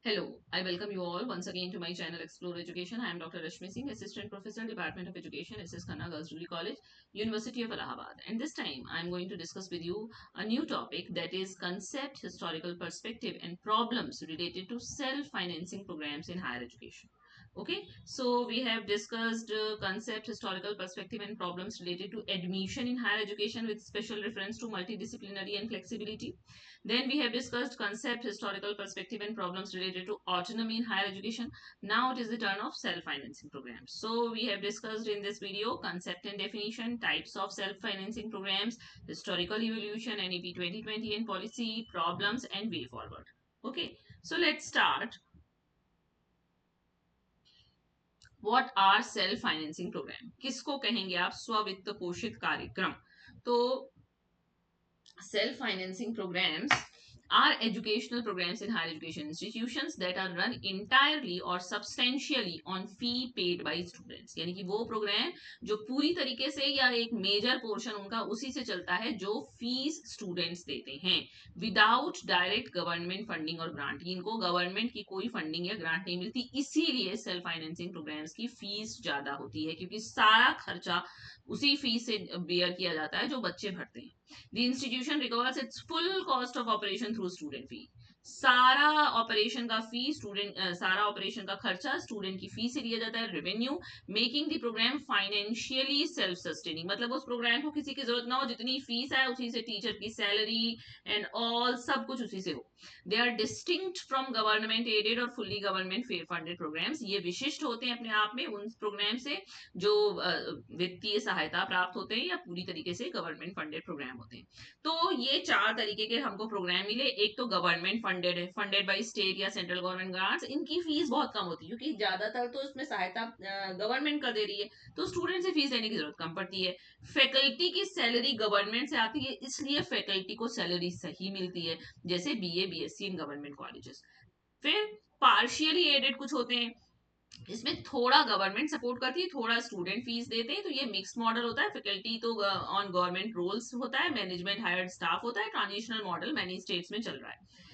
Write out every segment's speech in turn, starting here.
Hello, I welcome you all once again to my channel Explore Education. I am Dr. Rashmi Singh, Assistant Professor, Department of Education, SS Khanna Girls Degree College, University of Allahabad. And this time I am going to discuss with you a new topic, that is concept, historical perspective and problems related to self-financing programs in higher education. Okay, so we have discussed concept, historical perspective and problems related to admission in higher education with special reference to multidisciplinary and flexibility. Then we have discussed concept, historical perspective, and problems related to autonomy in higher education. Now it is the turn of self-financing programs. So we have discussed in this video concept and definition, types of self-financing programs, historical evolution, NEP 2020 and policy, problems and way forward. Okay, so let's start. What are self financing program? किसको कहेंगे आप? स्ववित्त पोषित कार्यक्रम. तो self-financing programs are educational programs in higher education institutions that are run entirely or substantially on fee paid by students. यानी कि वो programme जो पूरी तरीके से या एक मेजर पोर्शन उनका उसी से चलता है जो फीस स्टूडेंट्स देते हैं, विदाउट डायरेक्ट गवर्नमेंट फंडिंग और ग्रांट. इनको गवर्नमेंट की कोई फंडिंग या ग्रांट नहीं मिलती, इसीलिए सेल्फ फाइनेंसिंग प्रोग्राम्स की फीस ज्यादा होती है, क्योंकि सारा खर्चा उसी फीस से बेयर किया जाता है जो बच्चे भरते हैं. The institution recovers its full cost of operation through student fee. सारा ऑपरेशन का फी स्टूडेंट सारा ऑपरेशन का खर्चा स्टूडेंट की फी से लिया जाता है, revenue, making the program financially self sustaining. मतलब उस प्रोग्राम को किसी की जरूरत ना हो, जितनी फीस है उसी से टीचर की सैलरी एंड ऑल सब कुछ उसी से हो. They are distinct from government aided और फुल्ली गवर्नमेंट फंडेड प्रोग्राम्स. ये विशिष्ट होते हैं अपने आप में उन प्रोग्राम से जो वित्तीय सहायता प्राप्त होते हैं या पूरी तरीके से गवर्नमेंट फंडेड प्रोग्राम होते हैं. तो ये चार तरीके के हमको प्रोग्राम मिले. एक तो गवर्नमेंट फंडेड है, फंडेड बाय स्टेट या सेंट्रल गवर्नमेंट ग्रांट्स. इनकी फीस बहुत कम होती है क्योंकि ज्यादातर तो इसमें सहायता गवर्नमेंट कर दे रही है, तो स्टूडेंट से फीस देने की जरूरत कम पड़ती है. फैकल्टी की सैलरी गवर्नमेंट से आती है, इसलिए फैकल्टी को सैलरी सही मिलती है, जैसे BA BSc in government colleges. फिर पार्शियली एडेड कुछ होते हैं, इसमें थोड़ा गवर्नमेंट सपोर्ट करती है, थोड़ा स्टूडेंट फीस देते हैं. तो ये मिक्स मॉडल होता है. फैकल्टी तो ऑन गवर्नमेंट रोल्स होता है, मैनेजमेंट हायर्ड स्टाफ होता है. ट्रांजिशनल मॉडल मैनी स्टेट्स में चल रहा है.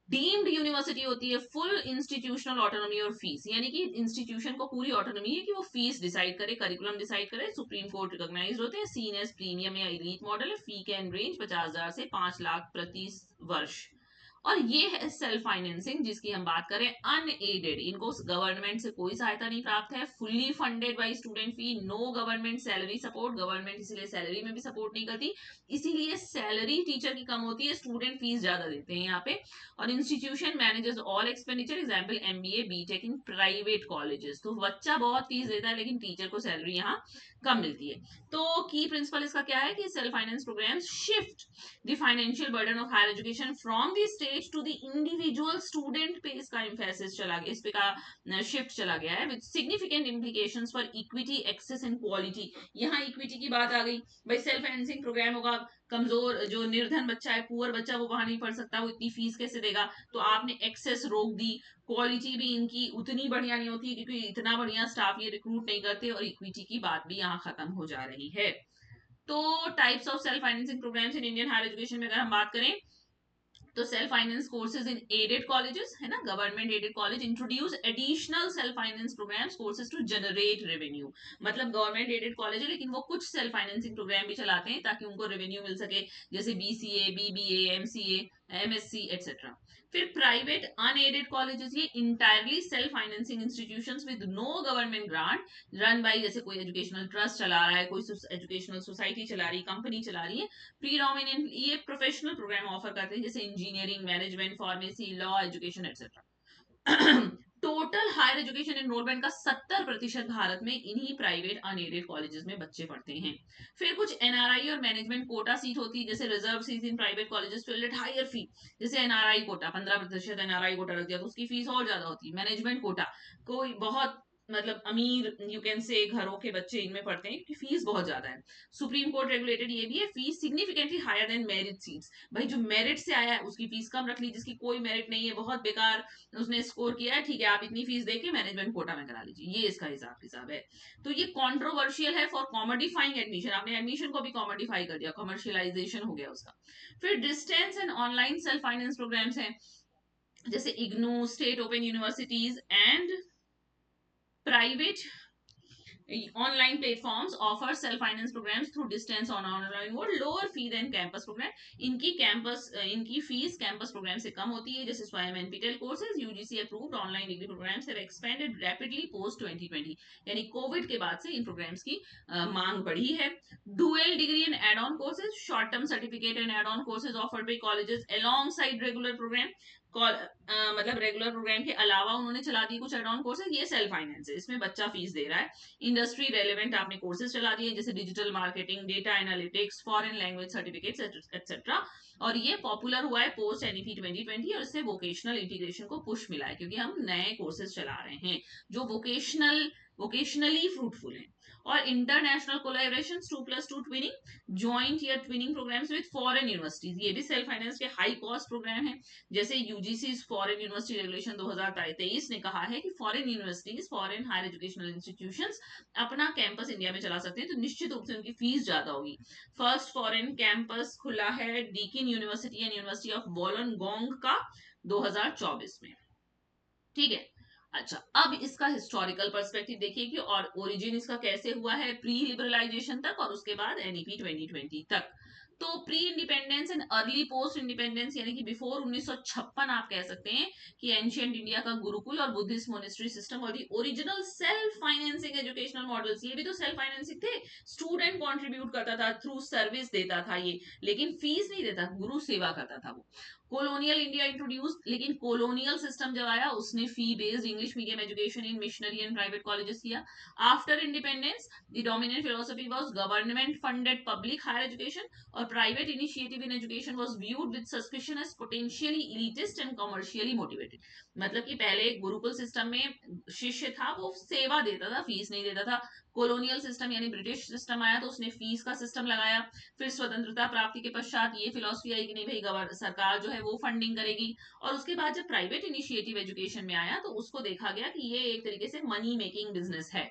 डीम्ड यूनिवर्सिटी होती है, फुल इंस्टीट्यूशनल ऑटोनॉमी और फीस, यानी कि इंस्टीट्यूशन को पूरी ऑटोनॉमी है कि वो फीस डिसाइड करे, करिकुलम डिसाइड करे. सुप्रीम कोर्ट रिकॉग्नाइज्ड होते हैं. सीन एस प्रीमियम या एलीट मॉडल है. फी कैन रेंज 50,000 से 5 लाख प्रति वर्ष. और ये है सेल्फ फाइनेंसिंग जिसकी हम बात करें, अनएडेड. इनको गवर्नमेंट से कोई सहायता नहीं प्राप्त है, fully funded by student fee, no government salary support. Government इसलिए सैलरी में भी सपोर्ट नहीं करती, इसीलिए सैलरी टीचर की कम होती है, स्टूडेंट फीस ज्यादा देते हैं यहाँ पे. और institution manages all expenditure, example MBA BTech in private colleges. तो बच्चा बहुत फीस देता है लेकिन टीचर को सैलरी यहाँ कम मिलती है. तो की प्रिंसिपल इसका क्या है कि self finance program shift the financial burden of higher education from the state to the individual student पे इसका emphasis चला गया, इस पे का shift चला गया है, with significant implications for equity, access and quality. यहाँ equity की बात आ गई. भाई सेल्फ फाइनेंसिंग प्रोग्राम होगा, कमजोर जो निर्धन बच्चा है, पुअर बच्चा, वो वहां नहीं पढ़ सकता, वो इतनी फीस कैसे देगा? तो आपने एक्सेस रोक दी. क्वालिटी भी इनकी उतनी बढ़िया नहीं होती क्योंकि इतना बढ़िया स्टाफ ये रिक्रूट नहीं करते, और इक्विटी की बात भी यहाँ खत्म हो जा रही है. तो types of self financing programs in Indian higher education में अगर हम बात करें तो self finance courses in aided colleges है ना, government aided college introduce additional self finance programs courses to generate revenue. मतलब गवर्नमेंट एडेड कॉलेज है लेकिन वो कुछ सेल्फ फाइनेंसिंग प्रोग्राम भी चलाते हैं ताकि उनको रेवेन्यू मिल सके, जैसे BCA, BBA, MCA, MSc etcetera. फिर प्राइवेट अनएडेड कॉलेजेस, ये entirely self financing institutions with no government grant, run by, जैसे कोई एजुकेशनल ट्रस्ट चला रहा है, कोई एजुकेशनल सोसाइटी चला रही, कंपनी चला रही है. प्रीडोमिनेंटली ये प्रोफेशनल प्रोग्राम ऑफर करते हैं, जैसे engineering, management, pharmacy, law, education etcetera. Total higher education enrolment का 70% भारत में इन्हीं प्राइवेट अनएडेड कॉलेजेस में बच्चे पढ़ते हैं. फिर कुछ एनआरआई और मैनेजमेंट कोटा सीट होती है, जैसे reserve seat in private colleges to at higher fee. जैसे एनआरआई कोटा 15% एनआरआई कोटा रख दिया तो उसकी फीस और ज्यादा होती है. मैनेजमेंट कोटा, कोई बहुत मतलब अमीर यू कैन से घरों के बच्चे इनमें पढ़ते हैं क्योंकि फीस बहुत ज्यादा है. सुप्रीम कोर्ट रेगुलेटेड ये भी है, fees significantly higher than merit seats. भाई जो मेरिट से आया है उसकी फीस कम रख ली, जिसकी कोई मेरिट नहीं है, बहुत बेकार उसने स्कोर किया है, ठीक है आप इतनी फीस देके मैनेजमेंट कोटा में करा लीजिए. ये इसका हिसाब है. तो ये कॉन्ट्रोवर्शियल है फॉर कॉमोडिफाइंग एडमिशन. आपने एडमिशन को भी कॉमोडिफाई कर दिया, कमर्शियलाइजेशन हो गया उसका. फिर distance and online self finance programmes हैं. जैसे IGNOU, state open universities and private online platforms offer self finance programs through distance on online mode, lower fee than campus program. इनकी फीस कैंपस प्रोग्राम से कम होती है. जैसे Swayam NPTEL courses UGC approved online degree programs have expanded rapidly post 2020, यानी Covid के बाद से इन प्रोग्राम्स की मांग बढ़ी है. Dual degree and add on courses, short term certificate and add on courses offered by colleges alongside regular program. मतलब regular program के अलावा उन्होंने चला दी कुछ एड ऑन कोर्सेज. ये सेल्फ फाइनेंस है, इसमें बच्चा फीस दे रहा है. इंडस्ट्री रेलेवेंट आपने कोर्सेज चला दिए जैसे digital marketing, data analytics, foreign language certificates etcetera. और ये पॉपुलर हुआ है पोस्ट एनईपी 2020 और इससे वोकेशनल इंटीग्रेशन को पुश मिला है क्योंकि हम नए कोर्सेज चला रहे हैं जो वोकेशनली फ्रूटफुल हैं. और international collaboration 2+2 twinning, joint year twinning programmes with foreign universities, ये भी सेल्फ फाइनेंस के हाई कॉस्ट प्रोग्राम है. जैसे यूजीसी फॉरेन यूनिवर्सिटी रेगुलेशन 2023 ने कहा है कि foreign universities, foreign higher educational institutions अपना कैंपस इंडिया में चला सकते हैं तो निश्चित रूप से उनकी फीस ज्यादा होगी. फर्स्ट फॉरेन कैंपस खुला है Deakin university and university of Wollongong का 2024 में. ठीक है. अच्छा, अब इसका हिस्टोरिकल पर्सपेक्टिव देखिए कि और ओरिजिन इसका कैसे हुआ है प्री लिबरलाइजेशन तक और उसके बाद एनईपी 2020 तक. तो pre independence and early post independence यानी कि बिफोर 1956 आप कह सकते हैं कि एंशियंट इंडिया का गुरुकुल और बुद्धिस्ट मोनेस्ट्री सिस्टम और the original self financing educational models, ये भी तो सेल्फ फाइनेंसिंग थे. स्टूडेंट कंट्रीब्यूट करता था, थ्रू सर्विस देता था ये, लेकिन फीस नहीं देता, गुरु सेवा करता था वो. कॉलोनियल इंडिया इंट्रोड्यूस, लेकिन कॉलोनियल सिस्टम जब आया उसने fee based English medium education in missionary and private colleges किया. After independence the dominant philosophy was government funded public higher education और private initiative in education was viewed with suspicion as potentially elitist and commercially motivated. मतलब कि पहले Gurukul system में शिष्य था वो सेवा देता था, फीस नहीं देता था. कॉलोनियल सिस्टम यानी ब्रिटिश सिस्टम आया तो उसने फीस का सिस्टम लगाया. फिर स्वतंत्रता प्राप्ति के पश्चात ये फिलोसफी आई कि नहीं भाई सरकार जो है वो फंडिंग करेगी. और उसके बाद जब प्राइवेट इनिशिएटिव एजुकेशन में आया तो उसको देखा गया कि ये एक तरीके से मनी मेकिंग बिजनेस है.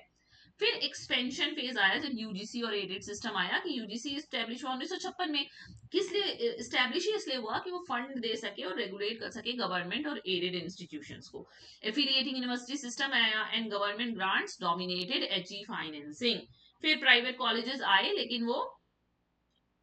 फिर एक्सपेंशन फेज आया जब यूजीसी और एडेड सिस्टम आया कि यूजीसी स्टैब्लिश हुआ 1956 में. किस लिए स्टैब्लिश ही इसलिए हुआ कि वो फंड दे सके और रेगुलेट कर सके गवर्नमेंट और एडेड इंस्टीट्यूशंस को. एफिलिएटिंग यूनिवर्सिटी सिस्टम आया and government grants dominated HE financing. फिर प्राइवेट कॉलेजेस आए लेकिन वो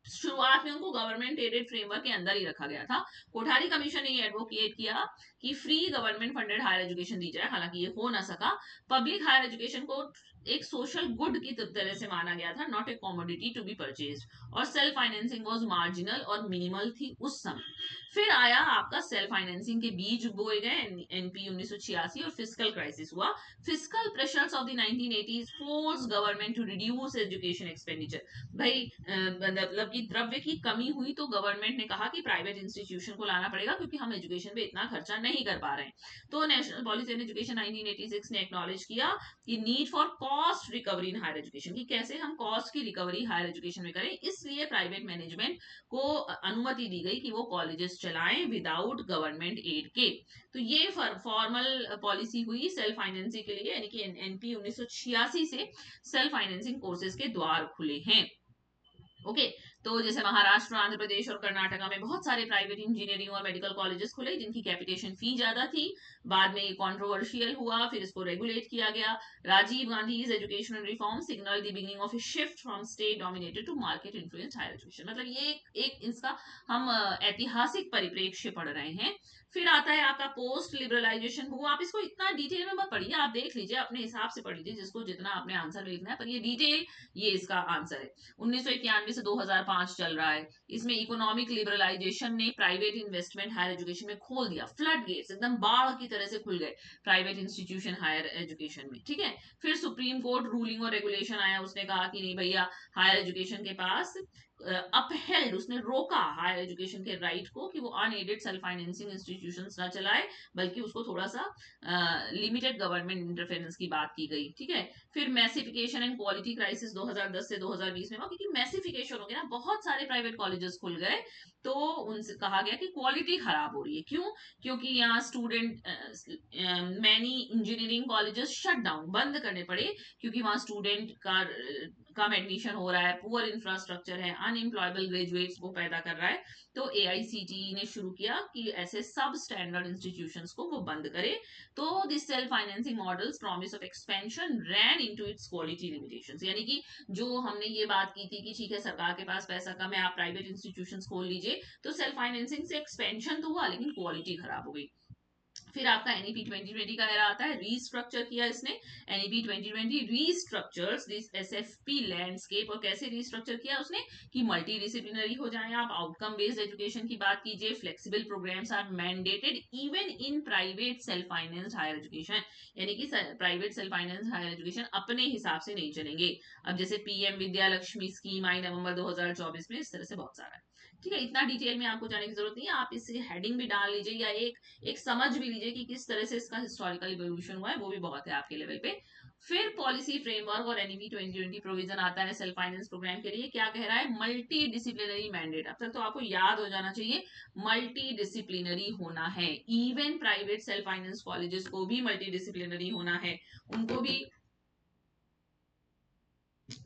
शुरुआत में उनको गवर्नमेंट एडेड फ्रेमवर्क के अंदर ही रखा गया था. कोठारी कमीशन ने ये एडवोकेट किया कि free government funded higher education दी जाए, हालांकि ये हो ना सका. पब्लिक हायर एजुकेशन को एक सोशल गुड की तरह से माना गया था, not a commodity to be purchase. और सेल्फ फाइनेंसिंग वाज मार्जिनल और मिनिमल थी उस समय. फिर आया आपका सेल्फ फाइनेंसिंग के बीज बोए गए एनपी 1986 और फिस्कल क्राइसिस हुआ. Fiscal pressures of the 1980s force government to reduce education expenditure. भाई मतलब कि द्रव्य की कमी हुई तो गवर्नमेंट ने कहा कि प्राइवेट इंस्टीट्यूशन को लाना पड़ेगा क्योंकि हम एजुकेशन पे इतना खर्चा नहीं कर पा रहे हैं. तो नेशनल पॉलिसी ऑन एजुकेशन 1986 ने एक्नॉलेज किया कि need for cost recovery in higher education, कि कैसे हम कॉस्ट की रिकवरी हायर एजुकेशन में करें. इसलिए प्राइवेट मैनेजमेंट को अनुमति दी गई कि वो कॉलेजेस चलाएं विदाउट गवर्नमेंट एड के. तो ये फॉर्मल पॉलिसी हुई सेल्फ फाइनेंसिंग के लिए, यानी कि एनपी 1986 से सेल्फ फाइनेंसिंग कोर्सेज के द्वार खुले हैं. ओके. तो जैसे महाराष्ट्र, आंध्र प्रदेश और कर्नाटका में बहुत सारे प्राइवेट इंजीनियरिंग और मेडिकल कॉलेजेस खुले जिनकी कैपिटेशन फी ज्यादा थी. बाद में ये कंट्रोवर्शियल हुआ, फिर इसको रेगुलेट किया गया. Rajiv Gandhi educational reform signal the beginning of a shift from state dominated to market influenced higher education. मतलब ये एक इसका हम ऐतिहासिक परिप्रेक्ष्य पढ़ रहे हैं. फिर आता है आपका पोस्ट लिबरलाइजेशन हुआ. आप इसको इतना डिटेल में मत पढ़िए, आप देख लीजिए अपने हिसाब से पढ़ लीजिए जिसको जितना आपने आंसर लिखना है, पर ये डिटेल ये इसका आंसर है. 1991 से 2005 चल रहा है. इसमें इकोनॉमिक लिबरलाइजेशन ने प्राइवेट इन्वेस्टमेंट हायर एजुकेशन में खोल दिया. फ्लड गेट्स एकदम बाढ़ की तरह से खुल गए प्राइवेट इंस्टीट्यूशन हायर एजुकेशन में. ठीक है. फिर सुप्रीम कोर्ट रूलिंग और रेगुलेशन आया, उसने कहा कि नहीं भैया हायर एजुकेशन के पास अपहेल्ड, उसने रोका हायर एजुकेशन के राइट को कि वो अनएडेड सेल्फ फाइनेंसिंग इंस्टीट्यूशंस ना चलाए, बल्कि उसको थोड़ा सा लिमिटेड गवर्नमेंट इंटरफेरेंस की बात की गई. ठीक है. फिर मैसिफिकेशन एंड क्वालिटी क्राइसिस 2010 से 2020 में हुआ क्योंकि मैसिफिकेशन हो गया ना, बहुत सारे प्राइवेट कॉलेजेस खुल गए तो उनसे कहा गया कि क्वालिटी खराब हो रही है. क्यों? क्योंकि यहाँ student many engineering colleges shut down, बंद करने पड़े क्योंकि वहां स्टूडेंट का कम एडमिशन हो रहा है, पुअर इंफ्रास्ट्रक्चर है, अनएम्प्लॉयबल ग्रेजुएट्स को पैदा कर रहा है, तो एआईसीटीई ने शुरू किया कि ऐसे सब स्टैंडर्ड इंस्टीट्यूशंस को वो बंद करे। तो this self financing models promise of expansion ran into its quality limitations, यानी कि जो हमने ये बात की थी कि ठीक है सरकार के पास पैसा कम है, आप प्राइवेट इंस्टीट्यूशंस खोल लीजिए, तो सेल्फ फाइनेंसिंग से एक्सपेंशन तो हुआ लेकिन क्वालिटी खराब हो गई। फिर आपका एनईपी 2020 का एरा आता है, रीस्ट्रक्चर किया इसने। एनईपी 2020 रीस्ट्रक्चर्स दिस एसएफपी लैंडस्केप, और कैसे रीस्ट्रक्चर किया उसने कि मल्टी डिसिप्लिनरी हो जाए आप, आउटकम बेस्ड एजुकेशन की बात कीजिए, flexible programs are mandated even in private self financed higher education, यानी कि private self financed higher education अपने हिसाब से नहीं चलेंगे। अब जैसे पीएम विद्या लक्ष्मी स्कीम आई नवंबर 2024 में, इस तरह से बहुत सारा है। ठीक है, इतना डिटेल में आपको जाने की जरूरत नहीं है, आप इसे हेडिंग भी डाल लीजिए या एक समझ भी लीजिए कि किस तरह से इसका हिस्टोरिकल इवोल्यूशन हुआ है, वो भी बहुत है आपके लेवल पे। फिर पॉलिसी फ्रेमवर्क और एनईपी 2020 प्रोविजन आता है सेल्फ फाइनेंस प्रोग्राम के लिए, क्या कह रहा है, मल्टी डिसिप्लिनरी मैंडेट। अब तक तो आपको याद हो जाना चाहिए, मल्टी डिसिप्लिनरी होना है, even private self finance colleges को भी मल्टी डिसिप्लिनरी होना है, उनको भी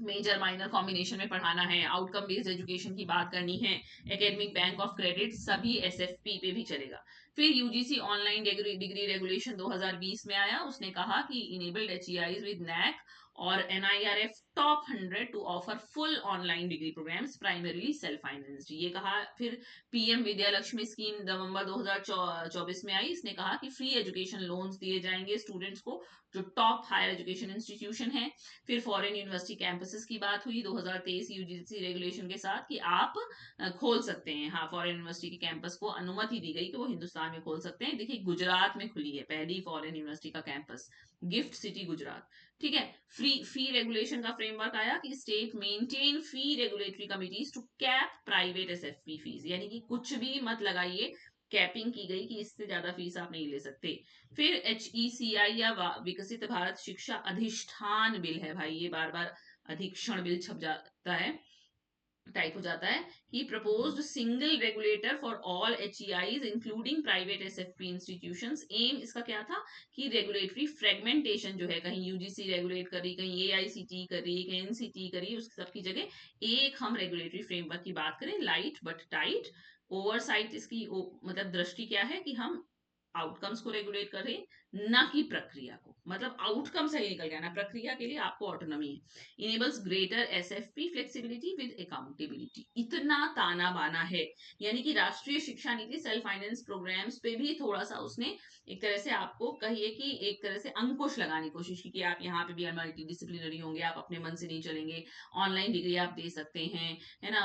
मेजर माइनर कॉम्बिनेशन में पढ़ाना है, आउटकम बेस्ड एजुकेशन की बात करनी है, एकेडमिक बैंक ऑफ क्रेडिट सभी एसएफपी पे भी चलेगा। फिर यूजीसी ऑनलाइन डिग्री रेगुलेशन 2020 में आया, उसने कहा कि इनेबल्ड एचईआईज विद नैक और NIRF top 100 to offer full online degree programs primarily self financed, ये कहा। फिर पीएम विद्या लक्ष्मी स्कीम नवंबर 2024 में आई, इसने कहा कि फ्री एजुकेशन लोन्स दिए जाएंगे स्टूडेंट्स को जो टॉप हायर एजुकेशन इंस्टीट्यूशन है। फिर फॉरेन यूनिवर्सिटी कैंपसेस की बात हुई 2023 यूजीसी रेगुलेशन के साथ कि आप खोल सकते हैं, हाँ फॉरेन यूनिवर्सिटी के कैंपस को अनुमति दी गई कि वो हिंदुस्तान में खोल सकते हैं। देखिए गुजरात में खुली है पहली फॉरेन यूनिवर्सिटी का कैंपस, गिफ्ट सिटी गुजरात। ठीक है, फ्री फी रेगुलेशन का फ्रेमवर्क आया कि state maintain fee regulatory committees to cap private SFP fees, यानी कि कुछ भी मत लगाइए, कैपिंग की गई कि इससे ज्यादा फीस आप नहीं ले सकते। फिर एचईसीआई या विकसित भारत शिक्षा अधिष्ठान बिल है, भाई ये बार बार अधीक्षण बिल छप जाता है, टाइप हो जाता है, कि proposed single regulator for all HEIs including private SFP institutions. Um इसका क्या था कि रेगुलेटरी फ्रेगमेंटेशन जो है, कहीं यूजीसी रेगुलेट कर रही, कहीं एआईसीटी कर रही, कहीं एनसीटी कर रही, उस सबकी जगह एक हम रेगुलेटरी फ्रेमवर्क की बात करें, लाइट बट टाइट। ओवरसाइट इसकी मतलब दृष्टि क्या है कि हम आउटकम्स को रेगुलेट करें, ना कि प्रक्रिया को, मतलब आउटकम सही निकल गया ना, प्रक्रिया के लिए आपको ऑटोनॉमी है। Enables greater SFP flexibility with accountability, इतना ताना बाना है, यानी कि राष्ट्रीय शिक्षा नीति सेल्फ फाइनेंस प्रोग्राम्स पे भी थोड़ा सा उसने एक तरह से आपको कहिए कि एक तरह से अंकुश लगाने की कोशिश की कि आप यहाँ पे भी मल्टी डिसिप्लिनरी होंगे, आप अपने मन से नहीं चलेंगे, ऑनलाइन डिग्री आप दे सकते हैं, है ना।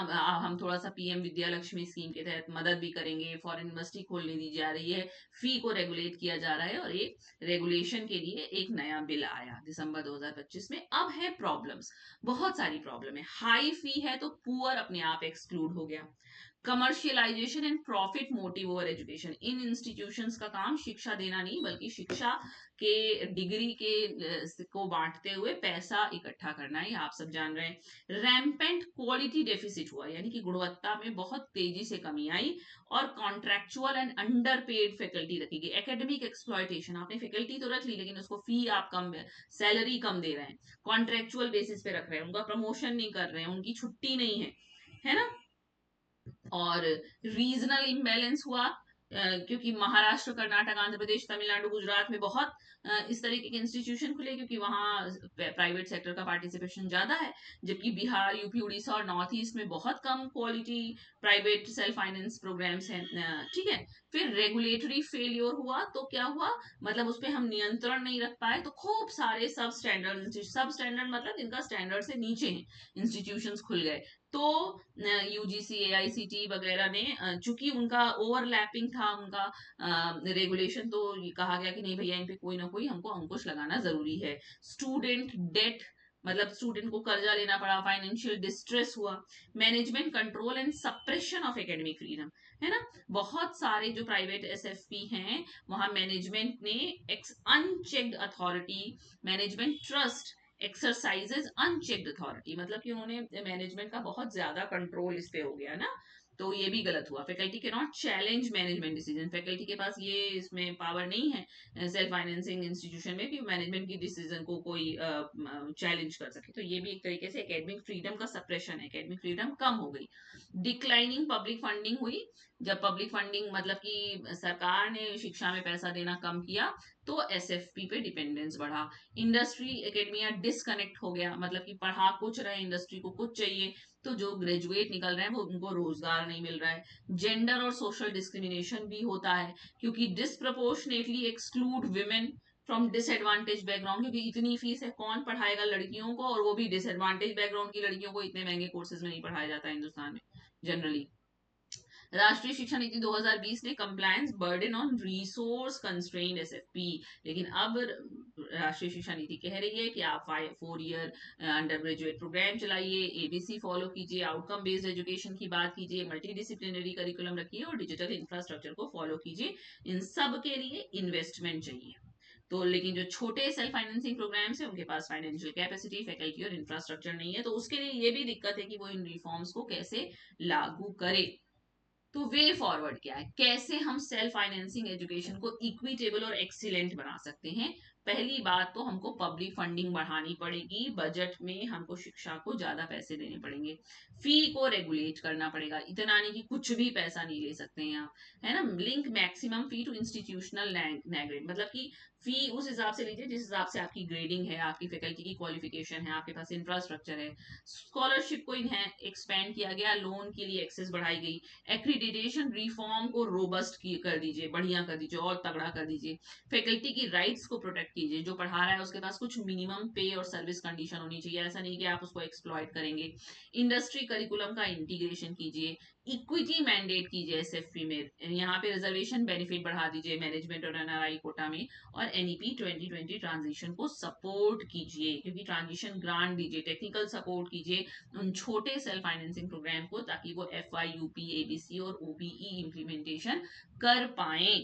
हम थोड़ा सा पीएम विद्या लक्ष्मी स्कीम के तहत मदद भी करेंगे, फॉरेन यूनिवर्सिटी खोलने दी जा रही है, फी को रेगुलेट किया जा रहा है, और एक रेगुलेशन के लिए एक नया बिल आया दिसंबर 2025 में। अब है प्रॉब्लम्स, बहुत सारी प्रॉब्लम है। हाई फी है तो पुअर अपने आप एक्सक्लूड हो गया, commercialisation and profit motive over education, in institutions का काम शिक्षा देना नहीं बल्कि शिक्षा के डिग्री के को बांटते हुए पैसा इकट्ठा करना है, आप सब जान रहे हैं। रैम्पेंट क्वालिटी डेफिसिट हुआ, यानी कि गुणवत्ता में बहुत तेजी से कमी आई, और contractual and under paid faculty रखी गई, एकेडमिक एक्सप्लॉयटेशन, आपने फैकल्टी तो रख ली लेकिन उसको फी आप कम, सैलरी कम दे रहे हैं, कॉन्ट्रेक्चुअल बेसिस पे रख रहे हैं, उनका प्रमोशन नहीं कर रहे हैं, उनकी छुट्टी नहीं है ना। और रीजनल इम्बैलेंस हुआ, क्योंकि महाराष्ट्र, कर्नाटक, आंध्र प्रदेश, तमिलनाडु, गुजरात में बहुत इस तरीके के इंस्टीट्यूशन खुले क्योंकि वहां प्राइवेट सेक्टर का पार्टिसिपेशन ज्यादा है, जबकि बिहार, यूपी, उड़ीसा और नॉर्थ ईस्ट में बहुत कम quality private self finance programmes हैं। ठीक है, फिर रेगुलेटरी फेलियर हुआ, तो क्या हुआ, मतलब उस पर हम नियंत्रण नहीं रख पाए, तो खूब सारे सब स्टैंडर्ड मतलब जिनका स्टैंडर्ड से नीचे हैं इंस्टीट्यूशंस खुल गए। तो यूजीसी एआईसीटी वगैरह ने चूंकि उनका ओवरलैपिंग था उनका रेगुलेशन, तो ये कहा गया कि नहीं भैया इन पे कोई ना कोई हमको अंकुश लगाना जरूरी है। स्टूडेंट डेट, मतलब स्टूडेंट को कर्जा लेना पड़ा, फाइनेंशियल डिस्ट्रेस हुआ, management control and suppression of academic freedom, है ना। बहुत सारे जो प्राइवेट एसएफपी हैं वहां मैनेजमेंट ने x unchecked authority, management trust exercises unchecked authority, मतलब कि उन्होंने मैनेजमेंट का बहुत ज्यादा कंट्रोल इस पे हो गया ना, तो ये भी गलत हुआ। फैकल्टी के not challenge management decision, faculty के पास ये इसमें पावर नहीं है सेल्फ फाइनेंसिंग इंस्टीट्यूशन में कि मैनेजमेंट की डिसीजन को कोई चैलेंज कर सके। तो ये भी एक तरीके से एकेडमिक फ्रीडम का सप्रेशन है, एकेडमिक फ्रीडम कम हो गई। डिक्लाइनिंग पब्लिक फंडिंग हुई, जब पब्लिक फंडिंग मतलब कि सरकार ने शिक्षा में पैसा देना कम किया तो एसएफपी पे डिपेंडेंस बढ़ा। इंडस्ट्री एकेडमिया डिसकनेक्ट हो गया, मतलब कि पढ़ा कुछ रहे, इंडस्ट्री को कुछ चाहिए, तो जो ग्रेजुएट निकल रहे हैं वो उनको रोजगार नहीं मिल रहा है। जेंडर और सोशल डिस्क्रिमिनेशन भी होता है, क्योंकि disproportionately exclude women from disadvantage background, क्योंकि इतनी फीस है कौन पढ़ाएगा लड़कियों को, और वो भी डिसएडवांटेज बैकग्राउंड की लड़कियों को इतने महंगे कोर्सेज में नहीं पढ़ाया जाता हिंदुस्तान में जनरली। राष्ट्रीय शिक्षा नीति 2020 ने compliance burden on resource constrained SFP, लेकिन अब राष्ट्रीय शिक्षा नीति कह रही है कि आप 4 ईयर अंडर ग्रेजुएट प्रोग्राम चलाइए, एबीसी फॉलो कीजिए, आउटकम बेस्ड एजुकेशन की बात कीजिए, मल्टी डिसिप्लिनरी करिकुलम रखिए और डिजिटल इंफ्रास्ट्रक्चर को फॉलो कीजिए। इन सब के लिए इन्वेस्टमेंट चाहिए। तो लेकिन जो छोटे सेल्फ फाइनेंसिंग प्रोग्राम्स है उनके पास फाइनेंशियल कैपेसिटी, फैकल्टी और इंफ्रास्ट्रक्चर नहीं है, तो उसके लिए ये भी दिक्कत है कि वो इन रिफॉर्म्स को कैसे लागू करे। तो वे फॉरवर्ड क्या है, कैसे हम सेल्फ फाइनेंसिंग एजुकेशन को इक्विटेबल और एक्सीलेंट बना सकते हैं। पहली बात तो हमको पब्लिक फंडिंग बढ़ानी पड़ेगी, बजट में हमको शिक्षा को ज्यादा पैसे देने पड़ेंगे, फी को रेगुलेट करना पड़ेगा, इतना नहीं कि कुछ भी पैसा नहीं ले सकते हैं आप, है ना। Link maximum fee to institutional grade, मतलब कि फी उस हिसाब से लीजिए जिस हिसाब से आपकी ग्रेडिंग है, आपकी फैकल्टी की क्वालिफिकेशन है, आपके पास इंफ्रास्ट्रक्चर है। स्कॉलरशिप को इन्हें एक्सपेंड किया गया, लोन के लिए एक्सेस बढ़ाई गई, एक्रीडिटेशन रिफॉर्म को रोबस्ट कर दीजिए, बढ़िया कर दीजिए और तगड़ा कर दीजिए, फैकल्टी की राइट्स को प्रोटेक्ट कीजिए, जो पढ़ा रहा है उसके पास कुछ मिनिमम पे और सर्विस कंडीशन होनी चाहिए, ऐसा नहीं कि आप उसको एक्सप्लॉइट करेंगे। इंडस्ट्री करिकुलम का इंटीग्रेशन कीजिए, इक्विटी मैंडेट कीजिए एसएफपी में, यहाँ पे रिजर्वेशन बेनिफिट बढ़ा दीजिए मैनेजमेंट और एनआरआई कोटा में, और एनईपी 2020 ट्रांजिशन को सपोर्ट कीजिए, क्योंकि ट्रांजिशन ग्रांट दीजिए, टेक्निकल सपोर्ट कीजिए उन छोटे सेल्फ फाइनेंसिंग प्रोग्राम को, ताकि वो एफआई यूपी एबीसी और ओबीई इम्प्लीमेंटेशन कर पाए।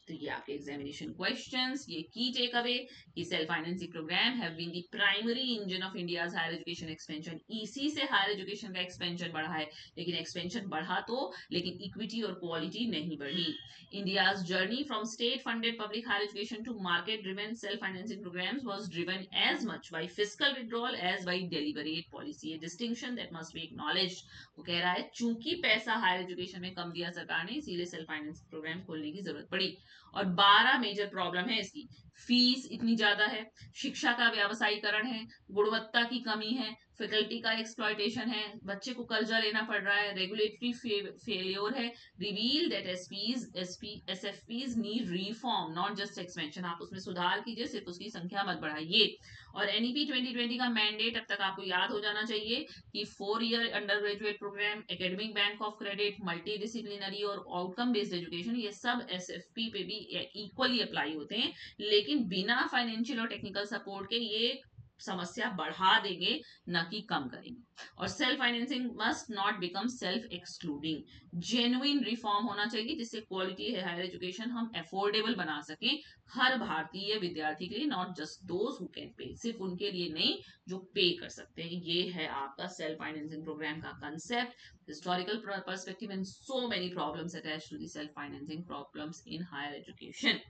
तो ये आपके एग्जामिनेशन क्वेश्चंस, ये की टेक अवे कि self financing programme have been the primary engine of India's higher education expansion. इसी से हायर एजुकेशन का एक्सपेंशन बढ़ा है, लेकिन एक्सपेंशन बढ़ा तो, लेकिन इक्विटी और क्वालिटी नहीं बढ़ी। India's journey from state funded public higher education to market driven self financing programmes was driven as much by fiscal withdrawal as by deliberate policy. ये distinction that must be acknowledged. वो कह रहा है चूंकि पैसा higher education में कम दिया सरकार ने, इसीलिए सेल्फ फाइनेंसिंग प्रोग्राम खोलने की जरूरत पड़ी। और 12 मेजर प्रॉब्लम है इसकी। फीस इतनी ज्यादा है, शिक्षा का व्यावसायीकरण है, गुणवत्ता की कमी है, फैकल्टी का एक्सप्लॉयटेशन है, बच्चे को कर्जा लेना पड़ रहा है, रेगुलेटरी फेलियर है, reveal that SFPs need reform not just expansion. आप उसमें सुधार कीजिए, सिर्फ उसकी संख्या मत बढ़ाइए। और एनईपी 2020 का मैंडेट अब तक आपको याद हो जाना चाहिए कि 4 year undergraduate programme, academic bank of credit, multidisciplinary और आउटकम बेस्ड एजुकेशन, ये सब एसएफपी पे भी इक्वली अप्लाई होते हैं, लेकिन बिना फाइनेंशियल और टेक्निकल सपोर्ट के ये समस्या बढ़ा देंगे, न कि कम करेंगे। और self financing must not become self excluding. Genuine reform होना चाहिए जिससे क्वालिटी है हायर एजुकेशन हम अफोर्डेबल बना सकें हर भारतीय विद्यार्थी के लिए, not just those who can pay, सिर्फ उनके लिए नहीं जो पे कर सकते हैं। ये है आपका सेल्फ फाइनेंसिंग प्रोग्राम का concept, historical perspective and so many problems attached to the self financing problems in higher education.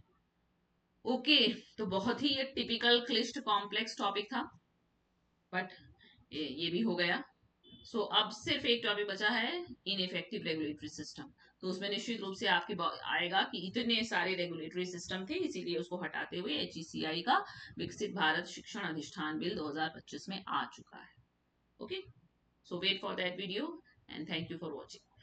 Okay, तो बहुत ही ये टिपिकल क्लिष्ट कॉम्प्लेक्स टॉपिक था, बट ये भी हो गया। सो अब सिर्फ एक टॉपिक बचा है, इनइफेक्टिव रेगुलेटरी सिस्टम। तो उसमें निश्चित रूप से आपके आएगा कि इतने सारे रेगुलेटरी सिस्टम थे, इसीलिए उसको हटाते हुए एचईसीआई का विकसित भारत शिक्षण अधिष्ठान बिल 2025 में आ चुका है। Okay, so wait for that video and thank you for watching.